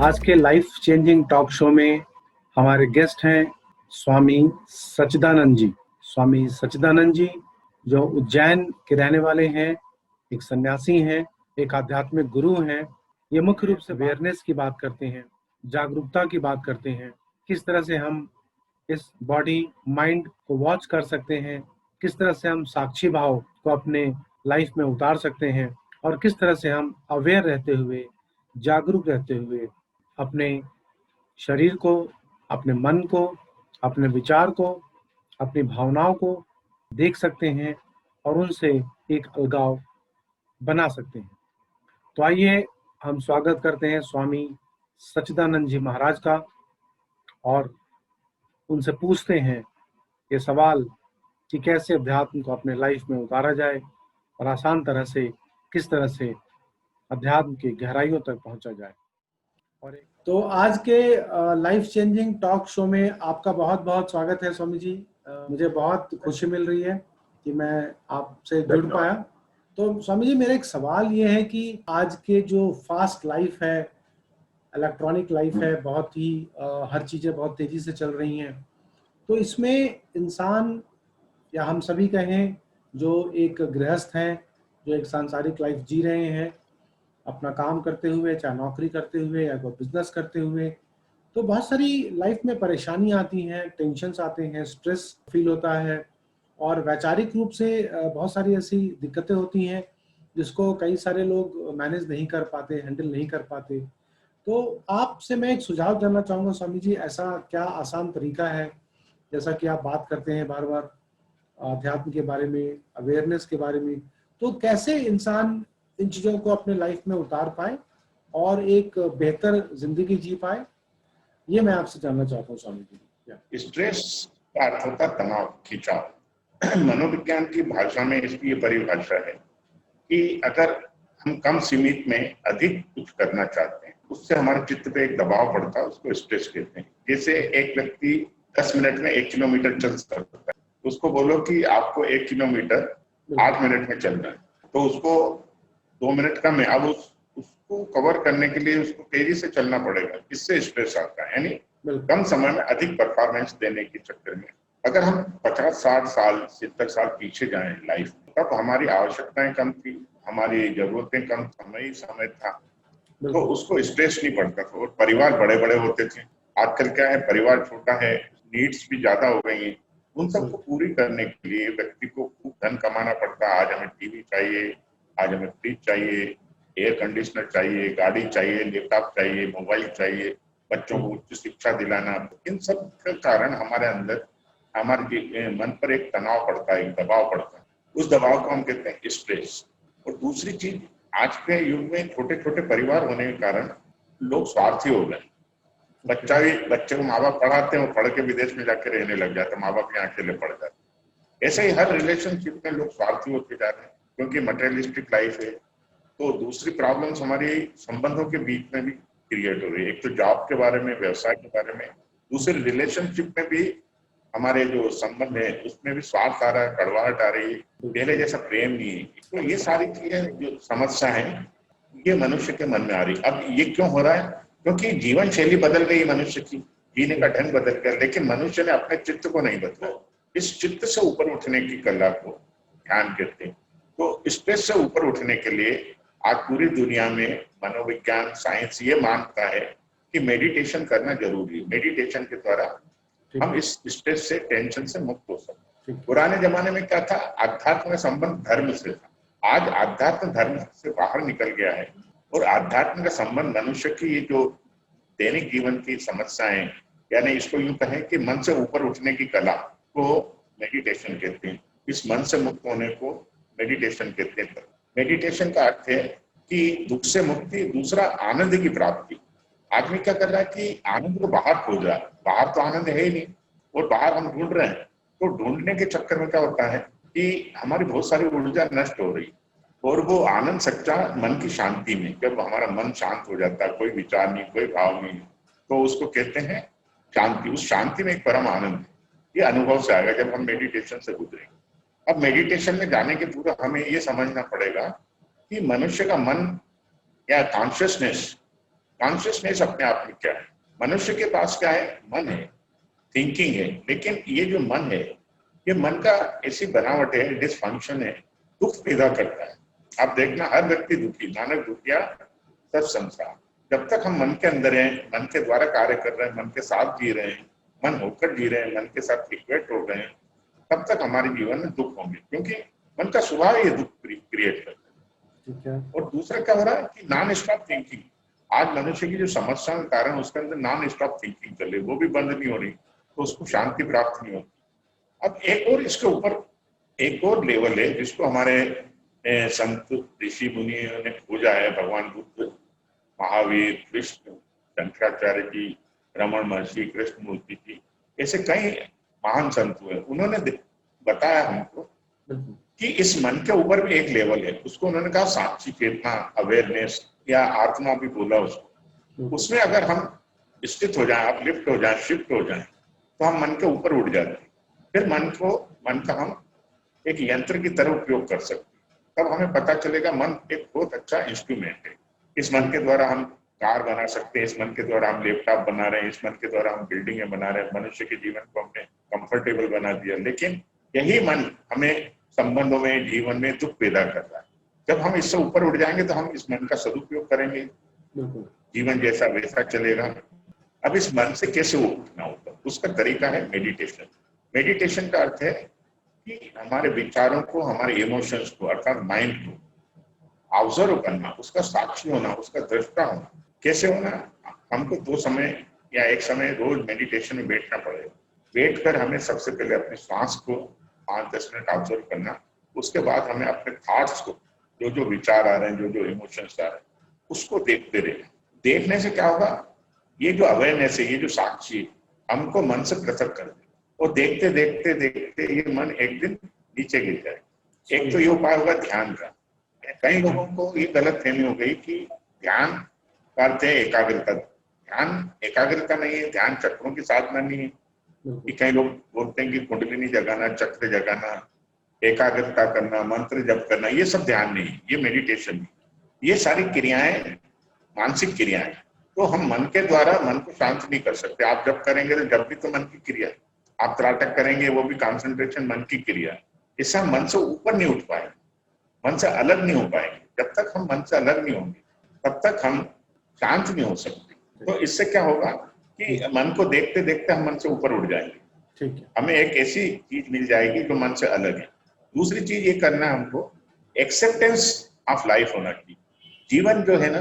आज के life changing talk show में हमारे गेस्ट हैं स्वामी सच्चिदानंद जी। स्वामी सच्चिदानंद जी जो उज्जैन के रहने वाले हैं, एक सन्यासी हैं, एक आध्यात्मिक गुरु हैं। ये मुख्य रूप से अवेयरनेस की बात करते हैं, जागरूकता की बात करते हैं, किस तरह से हम इस बॉडी माइंड को वॉच कर सकते हैं, किस तरह से हम साक्षी भाव को अपने लाइफ में उतार सकते हैं और किस तरह से हम अवेयर रहते हुए, जागरूक रहते हुए अपने शरीर को, अपने मन को, अपने विचार को, अपनी भावनाओं को देख सकते हैं और उनसे एक अलगाव बना सकते हैं। तो आइए हम स्वागत करते हैं स्वामी सच्चिदानंद जी महाराज का और उनसे पूछते हैं ये सवाल कि कैसे अध्यात्म को अपने लाइफ में उतारा जाए और आसान तरह से किस तरह से अध्यात्म की गहराइयों तक पहुंचा जाए। और तो आज के लाइफ चेंजिंग टॉक शो में आपका बहुत बहुत स्वागत है स्वामी जी। मुझे बहुत खुशी मिल रही है कि मैं आपसे जुड़ पाया। तो स्वामी जी, मेरा एक सवाल ये है कि आज के जो फास्ट लाइफ है, इलेक्ट्रॉनिक लाइफ है, बहुत ही हर चीज़ें बहुत तेज़ी से चल रही हैं, तो इसमें इंसान या हम सभी कहें जो एक गृहस्थ हैं, जो एक सांसारिक लाइफ जी रहे हैं अपना काम करते हुए, चाहे नौकरी करते हुए या कोई बिजनेस करते हुए, तो बहुत सारी लाइफ में परेशानी आती हैं, टेंशन्स आते हैं, स्ट्रेस फील होता है और वैचारिक रूप से बहुत सारी ऐसी दिक्कतें होती हैं जिसको कई सारे लोग मैनेज नहीं कर पाते, हैंडल नहीं कर पाते। तो आपसे मैं एक सुझाव जानना चाहूँगा स्वामी जी, ऐसा क्या आसान तरीका है, जैसा कि आप बात करते हैं बार बार अध्यात्म के बारे में, अवेयरनेस के बारे में, तो कैसे इंसान इन चीज़ों को अपने लाइफ में उतार पाए और एक बेहतर जिंदगी जी पाए, ये मैं आपसे जानना चाहता हूँ स्वामी जी। स्ट्रेस का अर्थ होता है तनाव, खिंचाव। मनोविज्ञान की भाषा में इसकी ये परिभाषा है कि अगर हम कम सीमित में अधिक कुछ करना चाहते हैं, उससे हमारे चित्त पे एक दबाव पड़ता है, उसको स्ट्रेस कहते हैं। जैसे एक व्यक्ति 10 मिनट में 1 किलोमीटर चल सकता है, उसको बोलो कि आपको 1 किलोमीटर 8 मिनट में चलना है, तो उसको 2 मिनट कम है। अब उसको कवर करने के लिए उसको तेजी से चलना पड़ेगा, इससे स्ट्रेस आता है। यानी कम समय में अधिक परफॉर्मेंस देने के चक्कर में अगर हम 50, 60 साल, 70 साल पीछे जाएं लाइफ में, तब हमारी आवश्यकताएं कम थी, हमारी जरूरतें कम, समय था, तो उसको स्ट्रेस नहीं पड़ता था और परिवार बड़े बड़े होते थे। आजकल क्या है, परिवार छोटा है, नीड्स भी ज्यादा हो गई हैं। उन सबको पूरी करने के लिए व्यक्ति को खूब धन कमाना पड़ता है। आज हमें टीवी चाहिए, आज हमें फ्रिज चाहिए, एयर कंडीशनर चाहिए, गाड़ी चाहिए, लैपटॉप चाहिए, मोबाइल चाहिए, बच्चों को उच्च शिक्षा दिलाना। इन सब के कारण हमारे अंदर, हमारे मन पर एक तनाव पड़ता है, एक दबाव पड़ता है। उस दबाव को हम कहते हैं स्ट्रेस। और दूसरी चीज, आज के युग में छोटे छोटे परिवार होने के कारण लोग स्वार्थी हो गए। बच्चे को माँ बाप पढ़ाते हैं, वो पढ़ के विदेश में जाके रहने लग जाते हैं, माँ बाप यहाँ अकेले पढ़ जाते। ऐसे ही हर रिलेशनशिप में लोग स्वार्थी होते जा रहे हैं क्योंकि मटेरियलिस्टिक लाइफ है। तो दूसरी प्रॉब्लम्स हमारी संबंधों के बीच में भी क्रिएट हो रही है। एक तो जॉब के बारे में, व्यवसाय के बारे में, दूसरे रिलेशनशिप में भी हमारे जो संबंध है उसमें भी स्वार्थ आ रहा है, कड़वाहट आ रही है, पहले जैसा प्रेम नहीं है। तो ये सारी चीजें जो समस्या है, ये मनुष्य के मन में आ रही। अब ये क्यों हो रहा है? क्योंकि जीवन शैली बदल गई, मनुष्य की जीने का ढंग बदल गया, लेकिन मनुष्य ने अपने चित्त को नहीं बदला। इस चित्त से ऊपर उठने की कला को ध्यान कहते हैं। तो स्ट्रेस से ऊपर उठने के लिए आज पूरी दुनिया में मनोविज्ञान, साइंस ये मानता है कि मेडिटेशन करना जरूरी है। मेडिटेशन के द्वारा हम इस स्ट्रेस से, टेंशन से मुक्त हो सकते। पुराने जमाने में क्या था, अध्यात्म का संबंध धर्म से था। आज अध्यात्म धर्म से बाहर निकल गया है और अध्यात्म का संबंध मनुष्य की ये जो दैनिक जीवन की समस्याएं, यानी इसको यूं कहें कि मन से ऊपर उठने की कला को मेडिटेशन कहते हैं। इस मन से मुक्त होने को मेडिटेशन कहते हैं। मेडिटेशन का अर्थ है कि दुख से मुक्ति, दूसरा आनंद की प्राप्ति। आदमी क्या कर रहा है कि आनंद को बाहर खोज रहा है, बाहर तो आनंद है ही नहीं और बाहर हम ढूंढ रहे हैं। तो ढूंढने के चक्कर में क्या होता है कि हमारी बहुत सारी ऊर्जा नष्ट हो रही और वो आनंद सच्चा मन की शांति में, जब हमारा मन शांत हो जाता है, कोई विचार नहीं, कोई भाव नहीं, तो उसको कहते हैं शांति। उस शांति में एक परम आनंद है, ये अनुभव से आएगा जब हम मेडिटेशन से गुजरेंगे। अब मेडिटेशन में जाने के पूर्व हमें ये समझना पड़ेगा कि मनुष्य का मन या कॉन्शियसनेस कॉन्शियसनेस अपने आप में क्या है? मनुष्य के पास क्या है? मन है, थिंकिंग है, लेकिन ये जो मन है, ये मन का ऐसी बनावट है, डिसफंक्शन है, दुख पैदा करता है। आप देखना हर व्यक्ति दुखी, नानक दुखिया सब संसार। जब तक हम मन के अंदर हैं, मन के द्वारा कार्य कर रहे हैं, मन के साथ जी रहे हैं, मन होकर जी रहे हैं, मन के साथ इक्वेट हो रहे हैं, तब तक हमारे जीवन में दुख होंगे, क्योंकि मन का स्वभाव ये दुख क्रिएट करता है। ठीक है। और दूसरा क्या हो रहा है कि नॉन स्टॉप थिंकिंग। आज मनुष्य की जो समस्या के कारण उसके अंदर नॉन स्टॉप थिंकिंग चल रही, वो भी बंद नहीं हो रही, तो उसको शांति प्राप्त नहीं होती। अब एक और इसके ऊपर एक और लेवल है जिसको हमारे संत ऋषि मुनियों ने खोजा है। भगवान बुद्ध, महावीर, कृष्ण, शंकराचार्य जी, रमण महर्षि, कृष्णमूर्ति जी, ऐसे कई महान संत हुए। उन्होंने बताया हमको कि इस मन के ऊपर भी एक लेवल है, उसको उन्होंने कहा साक्षी चेतना, अवेयरनेस या आत्मा भी बोला उसको। उसमें अगर हम स्थित हो जाएं, अपलिफ्ट हो जाएं, शिफ्ट हो जाएं, तो हम मन के ऊपर उठ जाते हैं। फिर मन का हम एक यंत्र की तरह उपयोग कर सकते हैं। तब हमें पता चलेगा मन एक बहुत अच्छा इंस्ट्रूमेंट है। इस मन के द्वारा हम कार बना सकते हैं, इस मन के द्वारा हम लैपटॉप बना रहे हैं, इस मन के द्वारा हम बिल्डिंगें बना रहे हैं, मनुष्य के जीवन को हमने कंफर्टेबल बना दिया। लेकिन यही मन हमें संबंधों में, जीवन में दुख पैदा कर रहा है। जब हम इससे ऊपर उठ जाएंगे तो हम इस मन का सदुपयोग करेंगे, जीवन जैसा वैसा चलेगा। अब इस मन से कैसे उठना होगा? उसका तरीका है मेडिटेशन। मेडिटेशन का अर्थ है कि हमारे विचारों को, हमारे इमोशंस को, अर्थात माइंड को ऑब्जर्व करना, उसका साक्षी होना, उसका दृष्टा होना। कैसे होना? हमको 2 समय या 1 समय रोज मेडिटेशन में बैठना पड़ेगा। बैठकर हमें सबसे पहले अपने श्वास को 5-10 मिनट ऑब्जर्व करना। उसके बाद हमें अपने थॉट्स को, जो जो विचार आ रहे हैं, जो जो इमोशंस आ रहे हैं, उसको देखते रहना। देखने से क्या होगा? ये जो अवेयरनेस है, ये जो साक्षी है, हमको मन से पृथक कर दे। और देखते देखते देखते ये मन एक दिन नीचे गिर जाए। एक तो ये उपाय होगा ध्यान का। कई लोगों को ये गलत फहमी हो गई कि ध्यान करते हैं एकाग्रता। ध्यान एकाग्रता नहीं है, ध्यान चक्रों की साधना नहीं है। कि कई लोग बोलते हैं कि कुंडलिनी जगाना, चक्र जगाना, एकाग्रता करना, मंत्र जप करना, ये सब ध्यान नहीं, ये मेडिटेशन नहीं। ये सारी क्रियाएं मानसिक क्रियाएं। तो हम मन के द्वारा मन को शांत नहीं कर सकते। आप जब करेंगे तो जब भी तो मन की क्रिया, आप त्राटक करेंगे वो भी कंसंट्रेशन, मन की क्रिया। इससे हम मन से ऊपर नहीं उठ पाएंगे, मन से अलग नहीं हो पाएंगे। जब तक हम मन से अलग नहीं होंगे तब तक हम शांत नहीं हो सकते। तो इससे क्या होगा कि मन को देखते देखते हम मन से ऊपर उठ जाएंगे। ठीक है। हमें एक ऐसी चीज मिल जाएगी जो मन से अलग है। दूसरी चीज ये करना है हमको, एक्सेप्टेंस ऑफ लाइफ होना चाहिए। जीवन जो है ना,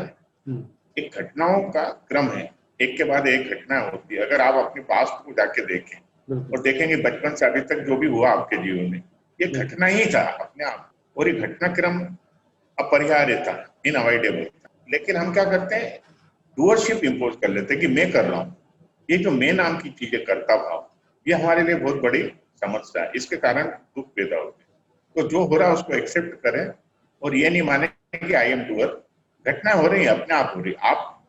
एक घटनाओं का क्रम है, एक के बाद एक घटना होती है। अगर आप अपने पास्ट को जाके देखें और देखेंगे बचपन से अभी तक जो भी हुआ आपके जीवन में, ये घटना ही था अपने आप। और ये घटनाक्रम अपरिहार्य था, इनअवॉइडेबल था। लेकिन हम क्या करते हैं? डूअरशिप इंपोज कर लेते हैं कि मैं कर रहा हूँ। ये जो मैं नाम की चीजें करता भाव, ये हमारे लिए बहुत बड़ी समस्या है। इसके कारण दुख पैदा होते हैं। तो जो हो रहा है उसको एक्सेप्ट करें और ये नहीं माने कि आई एम डूअर। घटना हो रही है, अपने आप हो रही। आप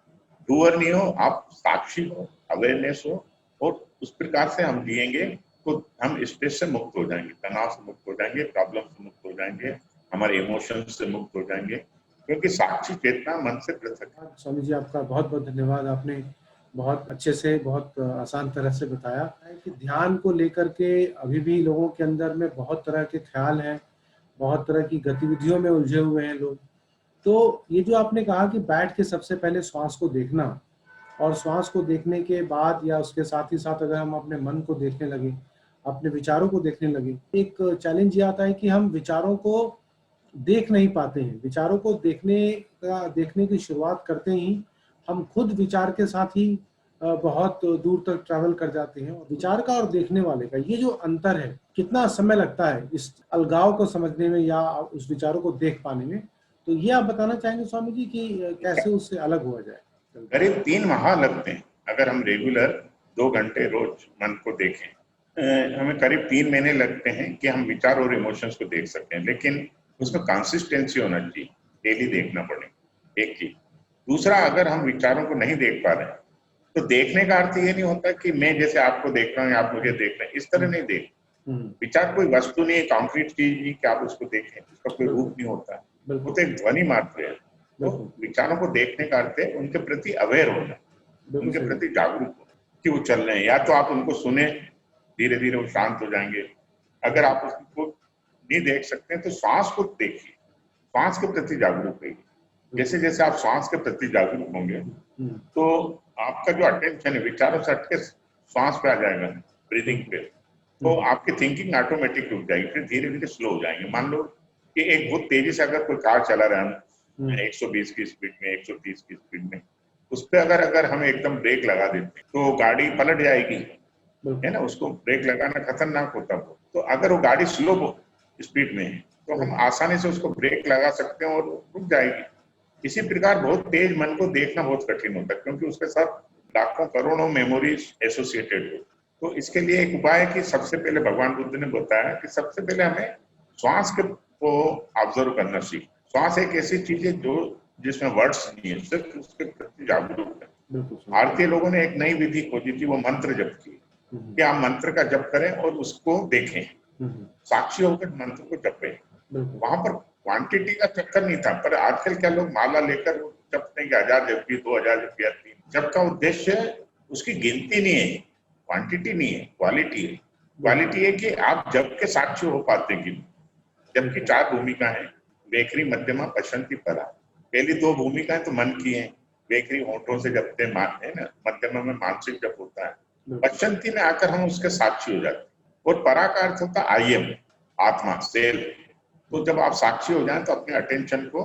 डूअर नहीं हो, आप साक्षी हो, अवेयरनेस हो। और उस प्रकार से हम जिएंगे तो हम स्ट्रेस से मुक्त हो जाएंगे, तनाव से मुक्त हो जाएंगे, प्रॉब्लम से मुक्त हो जाएंगे, हमारे इमोशंस से मुक्त हो जाएंगे, क्योंकि साक्षी चेतना मन से पृथक है। स्वामी जी, आपका बहुत बहुत धन्यवाद। आपने बहुत अच्छे से, बहुत आसान तरह से बताया है कि ध्यान को लेकर के अभी भी लोगों के अंदर में बहुत तरह के ख्याल हैं, बहुत तरह की गतिविधियों में उलझे हुए हैं लोग। तो ये जो आपने कहा कि बैठ के सबसे पहले श्वास को देखना, और श्वास को देखने के बाद या उसके साथ ही साथ अगर हम अपने मन को देखने लगे, अपने विचारों को देखने लगे, एक चैलेंज ये आता है कि हम विचारों को देख नहीं पाते हैं। विचारों को देखने की शुरुआत करते ही हम खुद विचार के साथ ही बहुत दूर तक ट्रैवल कर जाते हैं। और विचार का और देखने वाले का ये जो अंतर है, कितना समय लगता है इस अलगाव को समझने में या उस विचारों को देख पाने में, तो ये आप बताना चाहेंगे स्वामी जी कि कैसे उससे अलग हुआ जाए? करीब 3 माह लगते हैं अगर हम रेगुलर 2 घंटे रोज मन को देखें। हमें करीब 3 महीने लगते हैं कि हम विचार और इमोशंस को देख सकते हैं। लेकिन उसमें कंसिस्टेंसी होना चाहिए, डेली देखना पड़ेगा, एक चीज। दूसरा, अगर हम विचारों को नहीं देख पा रहे हैं तो देखने का अर्थ ये नहीं होता कि मैं जैसे आपको देख रहा हूँ, आप मुझे देख रहे हैं, इस तरह नहीं देख। विचार कोई वस्तु नहीं है, कॉन्क्रीट चीज नहीं कि आप उसको देखें, उसका कोई रूप नहीं होता, वो तो एक ध्वनि मात्र है। तो विचारों को देखने का अर्थ है उनके प्रति अवेयर होना, उनके प्रति जागरूक होना कि वो चल रहे हैं। या तो आप उनको सुने, धीरे धीरे वो शांत हो जाएंगे। अगर आप उसको नहीं देख सकते हैं तो श्वास को देखिए, श्वास के प्रति जागरूक रहिए। जैसे जैसे आप श्वास के प्रति जागरूक होंगे तो आपका जो अटेंशन है विचारों से हटके श्वास पे आ जाएगा, ब्रीदिंग पे, तो आपकी थिंकिंग ऑटोमेटिक रुक जाएगी, फिर धीरे धीरे स्लो हो जाएंगे। मान लो कि एक बहुत तेजी से अगर कोई कार चला रहा है 120 की स्पीड में, 130 की स्पीड में, उस पर अगर हम एकदम ब्रेक लगा देते हैं तो गाड़ी पलट जाएगी, है ना। उसको ब्रेक लगाना खतरनाक होता है। तो अगर वो गाड़ी स्लो स्पीड में है तो हम आसानी से उसको ब्रेक लगा सकते हैं और रुक जाएगी। इसी प्रकार बहुत तेज मन को देखना बहुत कठिन होता है क्योंकि उसके साथ लाखों करोड़ों मेमोरीज एसोसिएटेड हो। तो इसके लिए एक उपाय है कि सबसे पहले भगवान बुद्ध ने बताया कि सबसे पहले हमें श्वास को ऑब्जर्व करना सीख। श्वास एक ऐसी चीज है जो जिसमें वर्ड्स नहीं है, सिर्फ उसके प्रति जागरूक है। भारतीय लोगों ने एक नई विधि खोजी थी, वो मंत्र जप की, कि आप मंत्र का जप करें और उसको देखें, साक्षी होकर मंत्र को जपें। वहां पर क्वांटिटी का चक्कर नहीं था, पर आजकल क्या लोग माला लेकर जपते हैं कि 1000 जप 2000 जप 3। जब का उद्देश्य उसकी गिनती नहीं है, क्वांटिटी नहीं है, क्वालिटी है। क्वालिटी है कि आप जप के साक्षी हो पाते हैं। जबकि 4 भूमिका है, वेखरी, मध्यमा, पश्चंती, परा। पहली 2 भूमिकाएं तो मन की हैं, वेखरी होठों से जपते है ना, मध्यमा में मानसिक जप होता है, पश्चंती में आकर हम उसके साक्षी हो जाते हैं, और परा का अर्थ होता है आई एम, आत्मा, सेल। तो जब आप साक्षी हो जाएं तो अपने अटेंशन को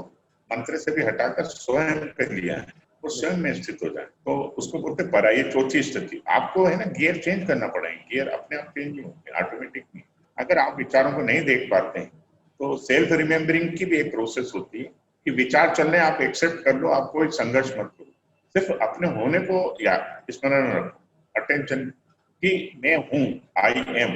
मंत्र से भी हटाकर स्वयं पे लिया है, वो स्वयं में स्थित हो जाए, तो उसको बोलते परा। ये चौथी स्थिति। आपको है ना गियर चेंज करना पड़ेगा, गियर अपने आप चेंज नहीं होंगे, ऑटोमेटिक नहीं। अगर आप विचारों को नहीं देख पाते हैं तो सेल्फ रिमेम्बरिंग की भी एक प्रोसेस होती है कि विचार चलने आप एक्सेप्ट कर लो, आप कोई संघर्ष मत करो, सिर्फ अपने होने को याद स्मरण रखो, अटेंशन कि मैं हूँ, आई एम।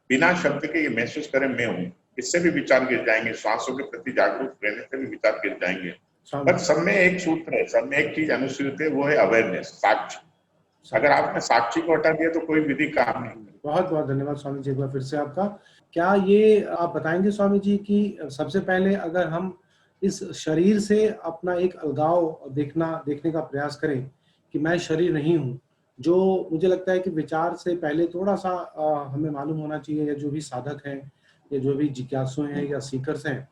बिना शब्द के ये महसूस करें मैं हूँ, इससे भी विचार गिर जाएंगे। श्वासों के प्रति जागरूक रहने से भी विचार गिर जाएंगे। पर सब में एक सूत्र है, सब में एक चीज अनुसूचित है, वो है अवेयरनेस, साक्षी। अगर आपने साक्षी को हटा दिया तो कोई विधि काम नहीं। बहुत बहुत धन्यवाद स्वामी जी, एक बार फिर से आपका। क्या ये आप बताएंगे स्वामी जी कि सबसे पहले अगर हम इस शरीर से अपना एक अलगाव देखने का प्रयास करें कि मैं शरीर नहीं हूँ, जो मुझे लगता है कि विचार से पहले थोड़ा सा हमें मालूम होना चाहिए, या जो भी साधक हैं या जो भी जिज्ञासु हैं या सीकर्स हैं,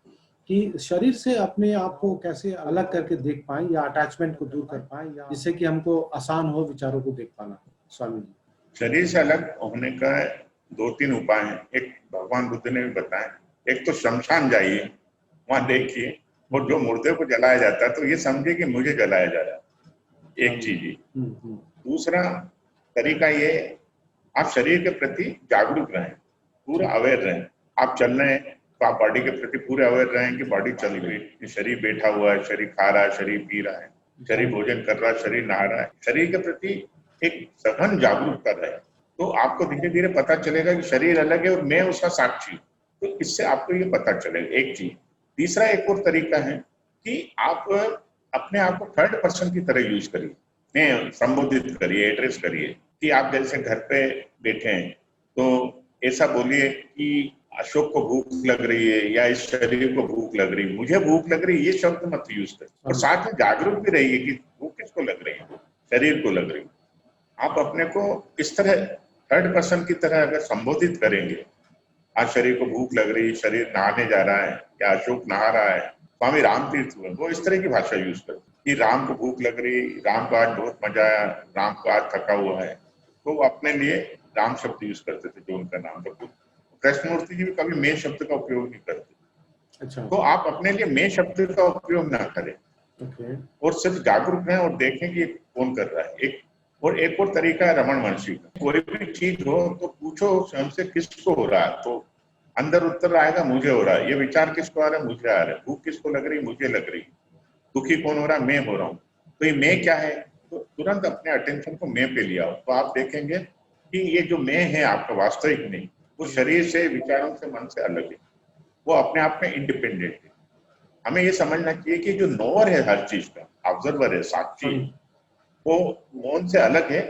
कि शरीर से अपने आप को कैसे अलग करके देख पाएं या अटैचमेंट को दूर कर पाएं, या जिससे कि हमको आसान हो विचारों को देख पाना। स्वामी जी, शरीर से अलग होने का 2-3 उपाय हैं। एक भगवान बुद्ध ने भी बताया, एक तो शमशान जाइए, वहां देखिए, और जो मुर्दे को जलाया जाता है तो ये समझे कि मुझे जलाया जा रहा है, एक चीज ये। दूसरा तरीका ये, आप शरीर के प्रति जागरूक रहें, पूरा अवेयर रहें। आप चल रहे हैं तो आप बॉडी के प्रति पूरे अवेयर रहें कि बॉडी चल रही, शरीर बैठा हुआ है, शरीर खा रहा है, शरीर पी रहा है, शरीर भोजन कर रहा है, शरीर नहा रहा है। शरीर के प्रति एक सघन जागरूकता रहे, तो आपको धीरे धीरे पता चलेगा कि शरीर अलग है और मैं उसका साक्षी। तो इससे आपको ये पता चलेगा, एक चीज। तीसरा एक और तरीका है कि आप अपने आप को 3rd पर्सन की तरह यूज करिए, मैं संबोधित करिए, एड्रेस करिए। कि आप जैसे घर पे बैठे हैं तो ऐसा बोलिए कि अशोक को भूख लग रही है, या इस शरीर को भूख लग रही है, मुझे भूख लग रही है, ये शब्द मत यूज करें। और साथ में जागरूक भी रहिए कि भूख किसको लग रही है, शरीर को लग रही है। आप अपने को इस तरह 3rd पर्सन की तरह अगर संबोधित करेंगे, आज शरीर को भूख लग रही है, शरीर नहाने जा रहा है, या अशोक नहा रहा है। स्वामी रामतीर्थ वो इस तरह की भाषा यूज करते कि राम को भूख लग रही, राम को आज बहुत मजा आया, राम को आज थका हुआ है, तो वो अपने लिए राम शब्द यूज करते थे, जो उनका नाम था। कृष्णमूर्ति जी भी कभी मैं शब्द का उपयोग नहीं करते। अच्छा। तो आप अपने लिए मैं शब्द का उपयोग ना करें, और सिर्फ जागरूक रहें और देखें कि कौन कर रहा है। एक और तरीका है रमन महर्षि का, कोई भी चीज हो तो पूछो स्वयं से किसको हो रहा है, तो अंदर उत्तर आएगा मुझे हो रहा है। ये विचार किसको आ रहा है, मुझे आ रहा है। भूख किसको लग रही, मुझे लग रही। दुखी कौन हो रहा है, मैं हो रहा हूँ। तो ये मैं क्या है, तो तुरंत अपने अटेंशन को मैं पे लिया हो, तो आप देखेंगे कि ये जो मैं है आपका वास्तविक नहीं, वो शरीर से, विचारों से, मन से अलग है, वो अपने आप में इंडिपेंडेंट है। हमें ये समझना चाहिए कि जो नोअर है हर चीज का, ऑब्जर्वर है, साक्षी, वो नॉन से अलग है,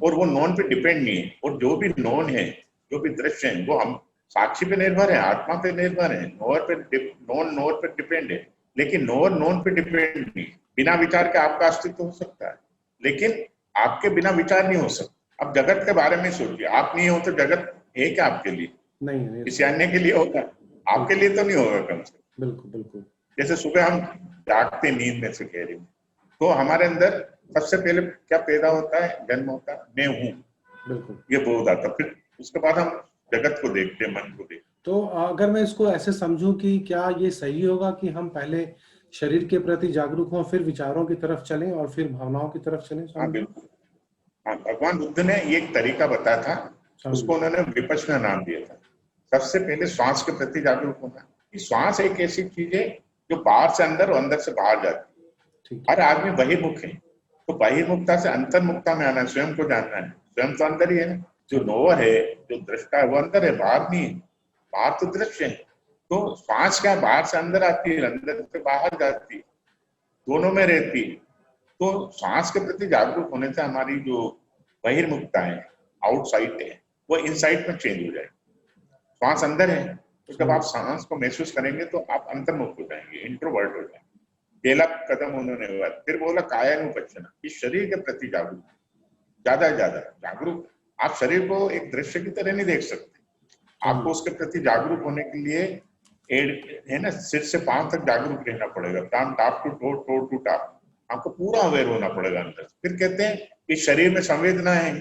और वो नॉन पे डिपेंड नहीं है। और जो भी नॉन है, जो भी दृश्य है, वो हम साक्षी पे निर्भर है, आत्मा पे निर्भर है, नोअर पे डिपेंड है। लेकिन नो और नोन पे डिपेंड नहीं। बिना विचार के आपका अस्तित्व हो सकता है, लेकिन आपके बिना विचार नहीं हो सकता। अब जगत के बारे में सोचिए, आप नहीं हो तो जगत है क्या आपके लिए? नहीं किसी अन्य के लिए होगा, आपके लिए तो नहीं होगा कम से कम। बिल्कुल बिल्कुल। जैसे सुबह हम जागते नींद में से गहरे में, तो हमारे अंदर सबसे पहले क्या पैदा होता है? जन्म होता है, मैं हूँ, बिल्कुल। ये बोध आता। फिर उसके बाद हम जगत को देखते हैं, मन को देखते हैं। तो अगर मैं इसको ऐसे समझूं कि क्या ये सही होगा कि हम पहले शरीर के प्रति जागरूक हों, फिर विचारों की तरफ चलें और फिर भावनाओं की तरफ चलें? हाँ स्वामी जी? बिल्कुल। हाँ, भगवान बुद्ध ने ये एक तरीका बताया था, स्वामी उसको जी। उन्होंने विपश्यना नाम दिया था। सबसे पहले श्वास के प्रति जागरूक होना। कि श्वास एक ऐसी चीज है जो बाहर से अंदर और अंदर से बाहर जाती है। ठीक है। हर आदमी बहिर्मुख है, तो बहिर्मुखता से अंतर्मुखता में आना है, स्वयं को जानना है। स्वयं तो अंदर ही है ना। जो नोवर है, जो दृष्टा है, वो अंदर है, बाहर नहीं है। बाहर तो दृश्य है। तो श्वास क्या बाहर से अंदर आती है, अंदर से बाहर जाती है, दोनों में रहती है। तो श्वास के प्रति जागरूक होने से हमारी जो बहिर्मुखता है, आउटसाइड है, वो इनसाइड में चेंज हो जाएगी। श्वास अंदर है, तो जब आप सांस को महसूस करेंगे तो आप अंतर्मुख हो जाएंगे, इंट्रोवर्ट हो जाएंगे। पहला कदम उन्होंने हुआ। फिर बोला कायानुपश्यना, इस शरीर के प्रति जागरूक, ज्यादा ज्यादा जागरूक। आप शरीर को एक दृश्य की तरह नहीं देख सकते, आपको उसके प्रति जागरूक होने के लिए है ना, सिर से पांव तक जागरूक रहना पड़ेगा। From top to toe, toe to top, आपको पूरा अवेयर होना पड़ेगा अंदर से। फिर कहते हैं कि शरीर में संवेदना है,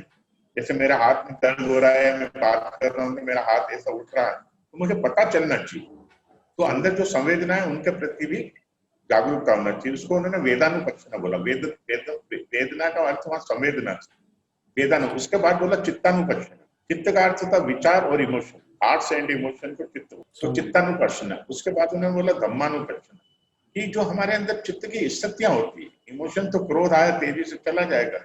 जैसे मेरा हाथ में दर्द हो रहा है, मैं बात कर रहा हूँ, मेरा हाथ ऐसा उठ रहा है, तो मुझे पता चलना चाहिए। तो अंदर जो संवेदना है उनके प्रति भी जागरूकता होना चाहिए। उसको उन्होंने वेदानुपश्यना बोला। वेदना का अर्थ वहां संवेदना, वेदना। उसके बाद बोला चित्तानुपश्यना। चित्त का अर्थ था विचार और इमोशन, हार्ट्स एंड इमोशन को चित्त, तो चित्तानुपश्यना। उसके बाद उन्होंने बोला धम्मानुपश्यना, कि जो हमारे अंदर चित्त की स्थितियां होती है, इमोशन तो क्रोध आया तेजी से चला जाएगा,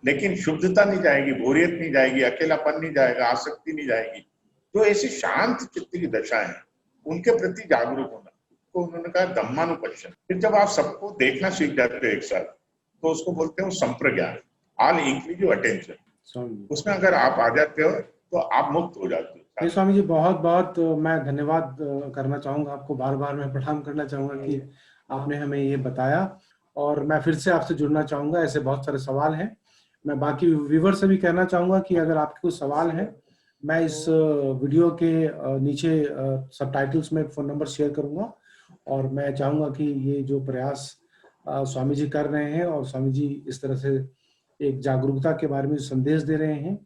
लेकिन शुद्धता नहीं जाएगी, बोरियत नहीं जाएगी, अकेलापन नहीं जाएगा, आसक्ति नहीं जाएगी। तो ऐसी शांत चित्त की दशा है, उनके प्रति जागरूक होना, तो उन्होंने कहा धम्मानुपश्यना। फिर जब आप सबको देखना सीख जाते हो एक साथ, तो उसको बोलते हो संप्रज्ञान, ऑल इंक्लूसिव अटेंशन। उसमें अगर आप आ जाते हो तो आप मुक्त हो जाते हो। स्वामी जी, बहुत बहुत मैं धन्यवाद करना चाहूंगा आपको, बार बार मैं प्रणाम करना चाहूंगा कि आपने हमें ये बताया। और मैं फिर से आपसे जुड़ना चाहूंगा, ऐसे बहुत सारे सवाल हैं। मैं बाकी व्यूवर से भी कहना चाहूंगा कि अगर आपके कुछ सवाल हैं, मैं इस वीडियो के नीचे सबटाइटल्स में फोन नंबर शेयर करूंगा। और मैं चाहूंगा कि ये जो प्रयास स्वामी जी कर रहे हैं, और स्वामी जी इस तरह से एक जागरूकता के बारे में संदेश दे रहे हैं,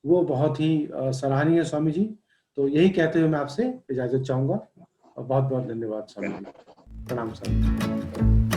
वो बहुत ही सराहनीय है स्वामी जी। तो यही कहते हुए मैं आपसे इजाजत चाहूंगा। बहुत बहुत धन्यवाद स्वामी जी। प्रणाम सर।